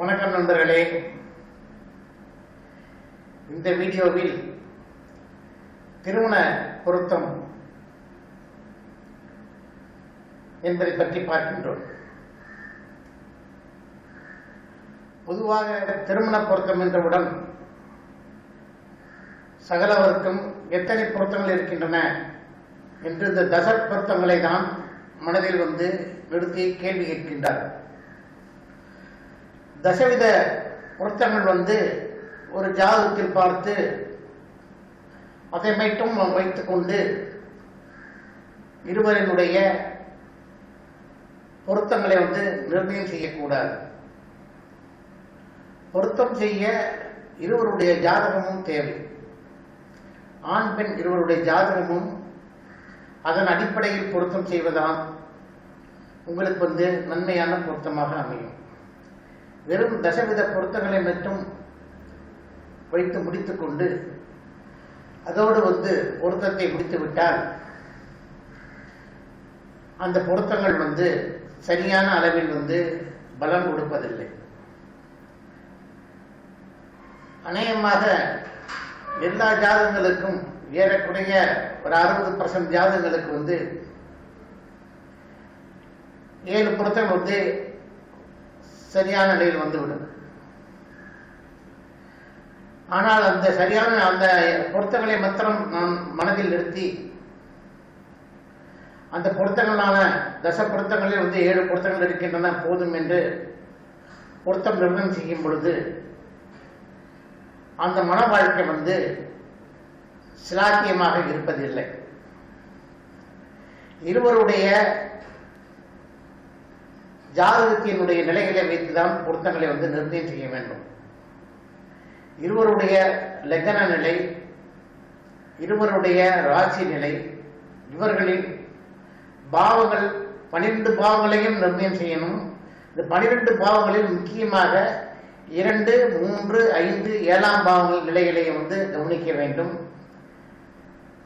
வணக்கம் நண்பர்களே. இந்த வீடியோவில் திருமண பொருத்தம் என்பதை பற்றி பார்க்கின்றோம். பொதுவாக திருமண பொருத்தம் என்றவுடன் சகலவருக்கும் எத்தனை பொருத்தங்கள் இருக்கின்றன என்று இந்த தச பொருத்தங்களை தான் மனதில் நிறுத்தி கேள்வி கேட்கின்றார். தசவித பொருத்தங்கள் ஒரு ஜாதகத்தில் பார்த்து அதை மட்டும் வைத்துக்கொண்டு இருவரினுடைய பொருத்தங்களை நிர்ணயம் செய்யக்கூடாது. பொருத்தம் செய்ய இருவருடைய ஜாதகமும் தேவை. ஆண் பெண் இருவருடைய ஜாதகமும் அதன் அடிப்படையில் பொருத்தம் செய்வதால் உங்களுக்கு நன்மையான பொருத்தமாக அமையும். வெறும் தசவித பொருத்தங்களை மட்டும் வைத்து முடித்துக்கொண்டு அதோடு பொருத்தத்தை முடித்துவிட்டால் அந்த பொருத்தங்கள் சரியான அளவில் பலன் கொடுப்பதில்லை. அநேகமாக எல்லா ஜாதகங்களுக்கும் ஏறக்குறைய ஒரு 60% ஜாதகங்களுக்கு 7 பொருத்தம் சரியான நிலையில் வந்துவிடும். ஆனால் அந்த சரியான அந்த பொருத்தங்களை மாத்திரம் நான் மனதில் நிறுத்தி அந்த பொருத்தங்களான தச பொருத்தங்களில் 7 பொருத்தங்கள் இருக்கின்றன போதும் என்று பொருத்தம் நிர்ணயம் செய்யும் பொழுது அந்த மன வாழ்க்கை சிலாக்கியமாக இருப்பதில்லை. இருவருடைய ஜாதகத்தினுடைய நிலைகளை வைத்துதான் பொருத்தங்களை நிர்ணயம் செய்ய வேண்டும். இருவருடைய லக்ன நிலை, இருவருடைய ராசி நிலை, இவர்களின் பாவங்கள் 12 பாவங்களையும் நிர்ணயம் செய்யணும். இந்த 12 பாவங்களில் முக்கியமாக 2, 3, 5, 7ஆம் பாவங்கள் நிலைகளையும் கவனிக்க வேண்டும்.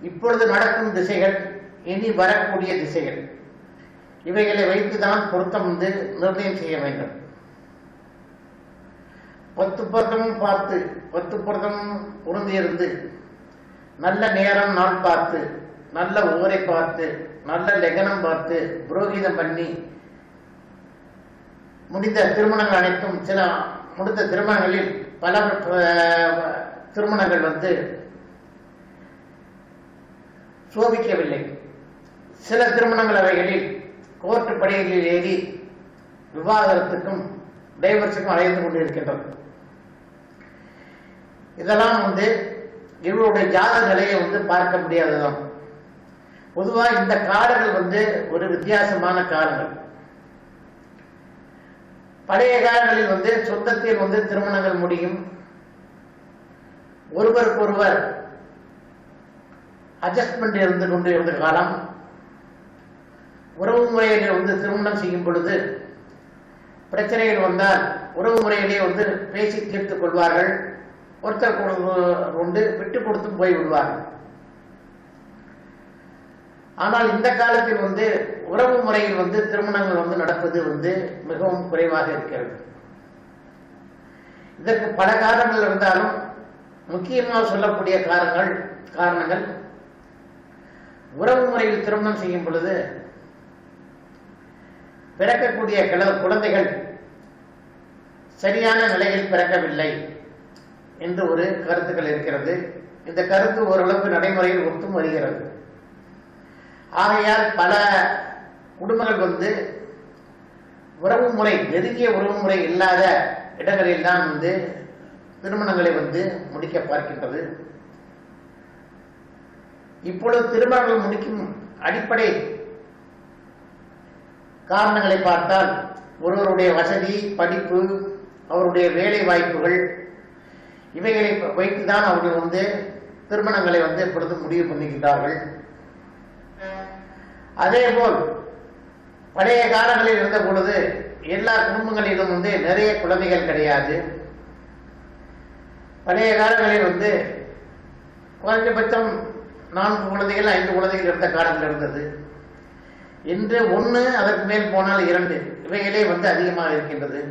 இப்பொழுது நடக்கும் திசைகள், இனி வரக்கூடிய திசைகள், இவைகளை வைத்துதான் பொருத்தம் நிர்ணயம் செய்ய வேண்டும். 10 பொருத்தமும் பார்த்து 10 பொருத்தமும் உறுதியிருந்து நல்ல நேரம் நாள் பார்த்து நல்ல ஊரை பார்த்து நல்ல லக்னம் பார்த்து புரோகிதம் பண்ணி முடிந்த திருமணங்கள் அனைத்தும் சில முடிந்த திருமணங்களில் பல திருமணங்கள் சோபிக்கவில்லை. சில திருமணங்கள் அவைகளில் கோர்ட்டு படிகளில் ஏறி விவாகரத்துக்கும் டைவர்ஸுக்கும் அழைந்து கொண்டிருக்கின்றது. இதெல்லாம் இவருடைய ஜாதக நிலையை பார்க்க முடியாததான். பொதுவாக இந்த காலங்கள் ஒரு வித்தியாசமான காலங்கள். பழைய காலங்களில் சொந்தத்தில் திருமணங்கள் முடியும். ஒருவருக்கொருவர் அட்ஜஸ்ட்மெண்ட் இருந்து கொண்டு இருந்த காலம். உறவு முறையில் திருமணம் செய்யும் பொழுது பிரச்சனைகள் வந்தால் உறவு முறையிலே பேசி தீர்த்துக் கொள்வார்கள். ஒருத்தர் விட்டு கொடுத்து போய் விடுவார்கள். ஆனால் இந்த காலத்தில் உறவு முறையில் திருமணங்கள் நடப்பது மிகவும் குறைவாக இருக்கிறது. இதற்கு பல காரணங்கள் இருந்தாலும் முக்கியமாக சொல்லக்கூடிய காரணங்கள் உறவு முறையில் திருமணம் செய்யும் பொழுது பிறக்கக்கூடிய குழந்தைகள் சரியான நிலையில் பிறக்கவில்லை என்று ஒரு கருத்துக்கள் இருக்கிறது. இந்த கருத்து ஓரளவுக்கு நடைமுறையில் ஒத்தும் வருகிறது. ஆகையால் பல குடும்பங்கள் உறவு முறை, நெருங்கிய உறவு முறை இல்லாத இடங்களில் தான் திருமணங்களை முடிக்க பார்க்கின்றது. இப்பொழுது திருமணங்கள் முடிக்கும் அடிப்படை காரணங்களை பார்த்தால் ஒருவருடைய வசதி, படிப்பு, அவருடைய வேலை வாய்ப்புகள், இவைகளை வைத்துதான் அவர்கள் திருமணங்களை இப்பொழுது முடிவு பண்ணுகின்றார்கள். அதேபோல் பழைய காலங்களில் இருந்த பொழுது எல்லா குடும்பங்களிலும் நிறைய குழந்தைகள் கிடையாது. பழைய காலங்களில் குறைந்தபட்சம் 4 குழந்தைகள் 5 குழந்தைகள் இருந்த காலங்கள் இருந்தது. இன்று 1, அதற்கு மேல் போனால் 2, இவைகளே அதிகமாக இருக்கின்றது.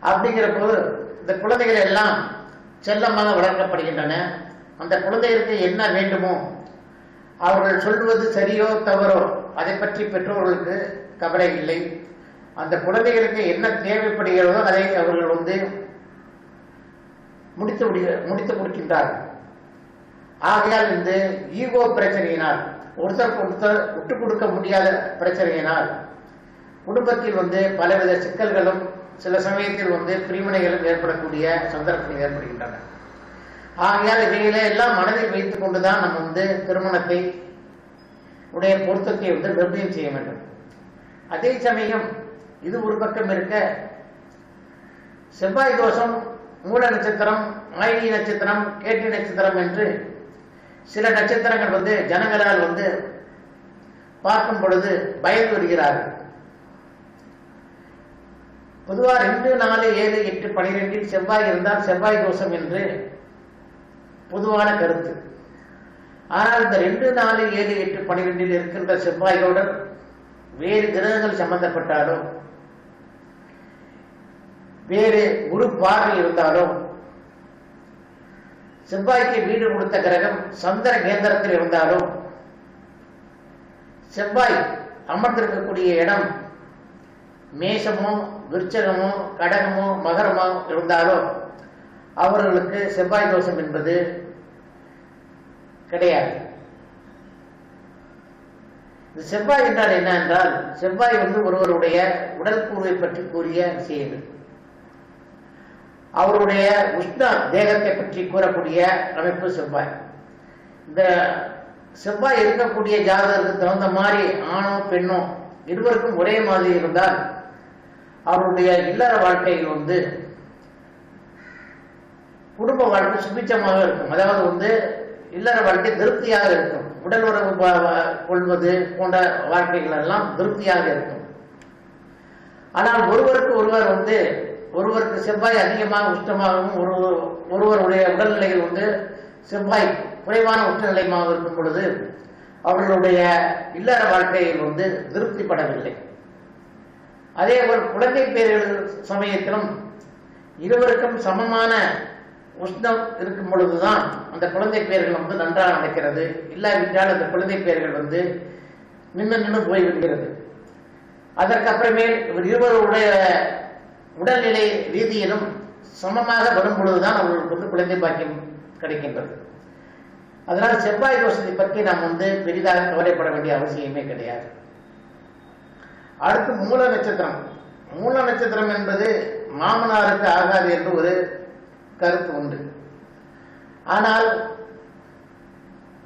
அப்படிங்கிற போது இந்த குழந்தைகள் எல்லாம் செல்லமாக வளர்க்கப்படுகின்றன. அந்த குழந்தைகளுக்கு என்ன வேண்டுமோ, அவர்கள் சொல்வது சரியோ தவறோ அதை பற்றி பெற்றோர்களுக்கு கவலை இல்லை. அந்த குழந்தைகளுக்கு என்ன தேவைப்படுகிறதோ அதை அவர்கள் முடித்து கொடுக்கின்றார்கள். ஆகையால் இந்த ஈகோ பிரச்சனையினால், ஒருத்தருக்கு ஒருத்தர் விட்டு கொடுக்க முடியாத பிரச்சனையினால் குடும்பத்தில் பலவித சிக்கல்களும் சில சமயத்தில் பிரிவினைகளும் ஏற்படக்கூடிய சந்தர்ப்பங்கள் ஏற்படுகின்றன. ஆகையால் இவைகளை எல்லாம் மனதில் வைத்துக் கொண்டுதான் நம்ம திருமணத்தை உடைய பொருத்தத்தை நிர்ணயம் செய்ய வேண்டும். அதே சமயம் இது ஒரு பக்கம் இருக்க, செவ்வாய் தோஷம், மூல நட்சத்திரம், ஆயிலி நட்சத்திரம், கேட்டை நட்சத்திரம் என்று சில நட்சத்திரங்கள் ஜனங்களால் பார்க்கும் பொழுது பயந்து வருகிறார்கள். பொதுவாக 2, 4, 7, 8, 12 செவ்வாய் இருந்தால் செவ்வாய் தோஷம் என்று பொதுவான கருத்து. ஆனால் இந்த 2, 4, 7, 8, 12 இருக்கின்ற செவ்வாயோடு வேறு கிரகங்கள் சம்பந்தப்பட்டாலோ, வேறு குரு பார்வை இருந்தாலோ, செவ்வாய்க்கு வீடு கொடுத்த கிரகம் சந்திர கேந்திரத்தில் இருந்தாலும், செவ்வாய் அமர்ந்திருக்கக்கூடிய இடம் மேஷமோ, விருச்சகமோ, கடகமோ, மகரமோ இருந்தாலோ அவர்களுக்கு செவ்வாய் தோஷம் என்பது கிடையாது. இந்த செவ்வாய் என்றால் என்ன என்றால், செவ்வாய் ஒருவருடைய உடல் கூறுவை பற்றி கூறிய விஷயங்கள், அவருடைய உஷ்ண தேகத்தை பற்றி கூறக்கூடிய அமைப்பு செவ்வாய். இந்த செவ்வாய் இருக்கக்கூடிய ஜாதகத்துக்கு தகுந்த மாதிரி ஆணோ பெண்ணோ இருவருக்கும் ஒரே மாதிரி இருந்தால் அவருடைய இல்லற வாழ்க்கையில் குடும்ப வாழ்க்கை சுபிச்சமாக இருக்கும். அதாவது இல்லற வாழ்க்கை திருப்தியாக இருக்கும். உடல் உறவு கொள்வது போன்ற வாழ்க்கைகள் எல்லாம் திருப்தியாக இருக்கும். ஆனால் ஒருவருக்கு ஒருவர் ஒருவருக்கு செவ்வாய் அதிகமாக உஷ்ணமாகவும், ஒருவருடைய உடல்நிலையில் செவ்வாய் குறைவான உஷ்ணநிலையாக இருக்கும் பொழுது அவர்களுடைய இல்லற வாழ்க்கையில் திருப்திப்படவில்லை. அதே போல் குழந்தை பேர்கள் சமயத்திலும் இருவருக்கும் சமமான உஷ்ணம் இருக்கும் பொழுதுதான் அந்த குழந்தை பேர்கள் நன்றாக நடக்கிறது. இல்லாவிட்டால் அந்த குழந்தை பேர்கள் நின்று போய்விடுகிறது. அதற்கப்புறமேல் இவர் இருவருடைய உடல்நிலை ரீதியிலும் சமமாக வரும் பொழுதுதான் அவர்களுக்கு குழந்தை பாக்கியம் கிடைக்கின்றது. அதனால் செவ்வாய் தோஷத்தை பற்றி நாம் பெரிதாக கவலைப்பட வேண்டிய அவசியமே கிடையாது. அடுத்து மூல நட்சத்திரம். மூல நட்சத்திரம் என்பது மாமனாருக்கு ஆகாது என்று ஒரு கருத்து உண்டு. ஆனால்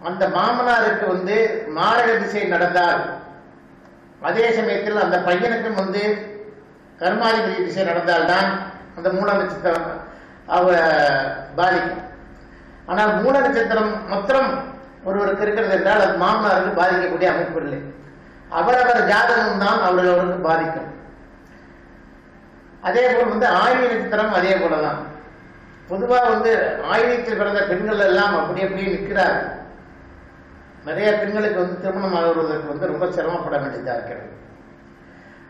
அந்த மாமனாருக்கு மாரக திசை நடந்தால், அதே சமயத்தில் அந்த பையனுக்கும் கர்மாதிபதி திசை நடந்தால்தான் அந்த மூல நட்சத்திரம் பாதிக்கும். ஆனால் மூல நட்சத்திரம் மொத்தம் ஒருவருக்கு இருக்கிறது என்றால் அது மாமனாருக்கு பாதிக்கக்கூடிய அமைப்பு இல்லை. அவரவர் ஜாதகம் தான் அவர்களுக்கு பாதிக்கும். அதே போல் ஆயுள் நட்சத்திரம் அதே போலதான். பொதுவாக ஆயுதத்தில் பிறந்த பெண்கள் எல்லாம் அப்படியே நிற்கிறார்கள். நிறைய பெண்களுக்கு திருமணம் ஆகுவதற்கு ரொம்ப சிரமப்பட வேண்டியதாக இருக்கிறது.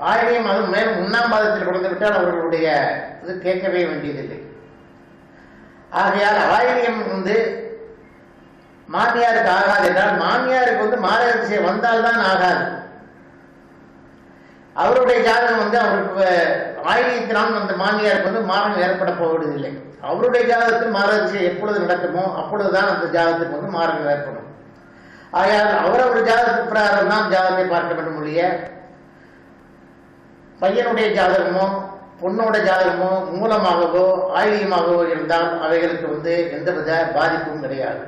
ஆயுதம் அது மேலும் 1ஆம் பாதத்தில் பிறந்து விட்டால் அவர்களுடைய இது கேட்கவே வேண்டியதில்லை. ஆகையால் ஆயுதம் மாமியாருக்கு ஆகாது என்றால், மாமியாருக்கு மாரக திசை வந்தால்தான் ஆகாது. அவருடைய ஜாதகம் அவருக்கு ஆயுதத்தினால் அந்த மாமியாருக்கு மாரணம் ஏற்பட போவதில்லை. அவருடைய ஜாதகத்தில் மாரக திசை எப்பொழுது நடக்குமோ அப்பொழுதுதான் அந்த ஜாதகத்துக்கு மாரணம் ஏற்படும். ஆகையால் அவரவர் ஜாதகத்துக்கு பிரகாரம் தான் ஜாதகத்தை பார்க்க வேண்டும். ஒழிய பையனுடைய ஜாதகமோ பொண்ணோட ஜாதகமோ மூலமாகவோ ஆயுதமாகவோ இருந்தால் அவைகளுக்கு எந்தவித பாதிப்பும் கிடையாது.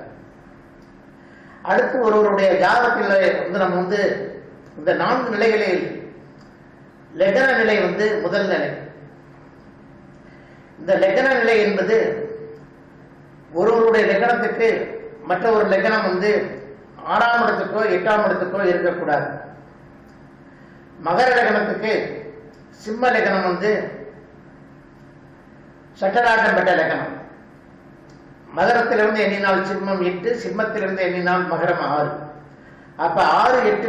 அடுத்து ஒருவருடைய ஜாதகத்தில் நம்ம இந்த 4 நிலைகளில் லக்ன நிலை முதல் நிலை. இந்த லக்ன நிலை என்பது ஒருவருடைய லக்னத்துக்கு மற்ற ஒரு லக்னம் 6ஆம் இடத்துக்கோ 8ஆம் இடத்துக்கோ இருக்கக்கூடாது. மகர லக்னத்துக்கு சிம்ம லக்னம் சட்டராட்டம் பெற்ற லக்னம். மகரத்திலிருந்து எண்ணினால் சிம்மம் 8, சிம்மத்திலிருந்து எண்ணினால் மகரம் 6. அப்ப 6, 8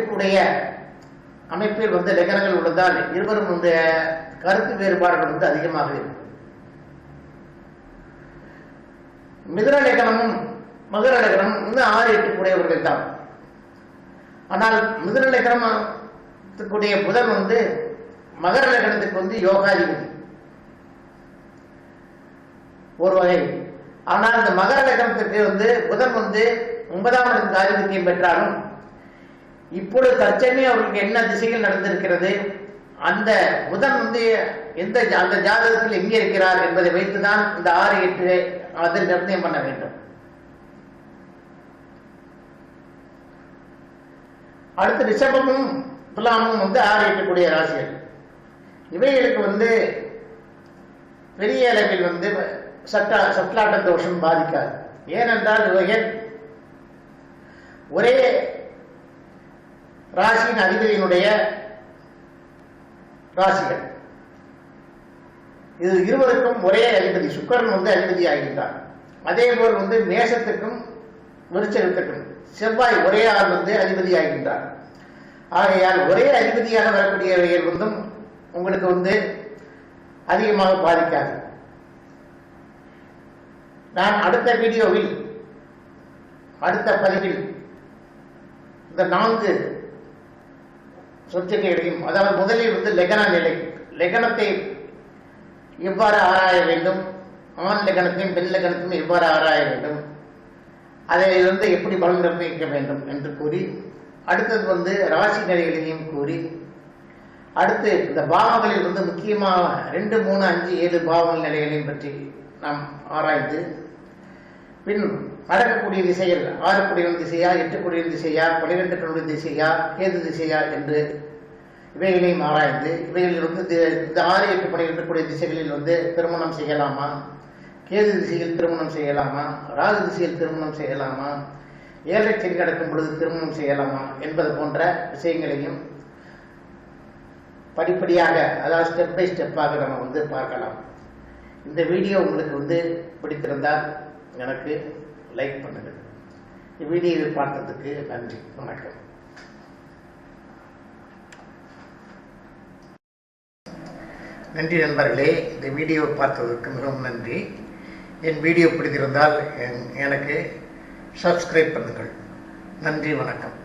அமைப்பில் லக்னங்கள் உள்ளதால் இருவரும் கருத்து வேறுபாடுகள் அதிகமாக இருக்கும். மிதுன லக்னமும் மகர லக்னமும் இன்னும் 6 8 கூடியவர்கள் தான். ஆனால் மிதுன லக்னத்துக்குடைய புதன் மகர லக்னத்துக்கு யோகாதிபதி ஒரு வகை. ஆனால் இந்த மகர லக்னத்துக்கு புதன் 9ஆம் இடத்துக்கு ஆதிபத்தியம் பெற்றாலும் இப்பொழுது தற்சமயம் அவர்களுக்கு என்ன திசைகள் நடந்திருக்கிறது, அந்த புதன் அந்த ஜாதகத்தில் எங்கே இருக்கிறார் என்பதை வைத்துதான் இந்த 6 8 அதில் நிர்ணயம் பண்ண வேண்டும். அடுத்து ரிஷபமும் துலாமும் 6 8 கூடிய ராசிகள். இவைகளுக்கு பெரிய அளவில் சட்லாட்ட தோஷம் பாதிக்காது. ஏனென்றால் இவைகள் ஒரே ராசியின் அதிபதியினுடைய ராசிகள். இது இருவருக்கும் ஒரே அதிபதி சுக்கிரன் அதிபதி ஆகின்றார். அதே போல் மேஷத்துக்கும் விருச்சகத்துக்கும் செவ்வாய் ஒரே ஆள் அதிபதி ஆகின்றார். ஆகையால் ஒரே அதிபதியாக வரக்கூடியவைகள் உங்களுக்கு அதிகமாக பாதிக்காது. நான் அடுத்த வீடியோவில் அடுத்த பதிவில் இந்த 4 சப்ஜெக்டுகளையும், அதாவது முதலில் லக்ன நிலை, லக்னத்தை எவ்வாறு ஆராய வேண்டும், ஆண் லக்னத்தையும் பெண் லக்னத்தையும் எவ்வாறு ஆராய வேண்டும், அதிலிருந்து எப்படி பலன் நிர்ணயிக்க வேண்டும் என்று கூறி, அடுத்தது ராசி நிலைகளையும் கூறி, அடுத்து இந்த பாவங்களில் முக்கியமாக 2 3 5 7 பாவங்கள் நிலைகளையும் பற்றி நாம் ஆராய்ந்து, பின் நடக்கக்கூடிய திசைகள் 6 குடியின் திசையா, 8 குடியின் திசையா, 12 குடியின் திசையா, கேது திசையா என்று இவைகளையும் ஆராய்ந்து, இவைகளில் இந்த 6 8 12 கூடிய திசைகளில் திருமணம் செய்யலாமா, கேது திசையில் திருமணம் செய்யலாமா, ராகு திசையில் திருமணம் செய்யலாமா, 7 சனி நடக்கும் பொழுது திருமணம் செய்யலாமா என்பது போன்ற விஷயங்களையும் படிப்படியாக, அதாவது ஸ்டெப் பை ஸ்டெப்பாக நம்ம பார்க்கலாம். இந்த வீடியோ உங்களுக்கு பிடித்திருந்தால் எனக்கு லைக் பண்ணுங்கள். வீடியோவை பார்த்ததுக்கு நன்றி, வணக்கம். நன்றி நண்பர்களே, இந்த வீடியோவை பார்த்ததற்கு மிகவும் நன்றி. என் வீடியோ பிடித்திருந்தால் எனக்கு சப்ஸ்கிரைப் பண்ணுங்கள். நன்றி, வணக்கம்.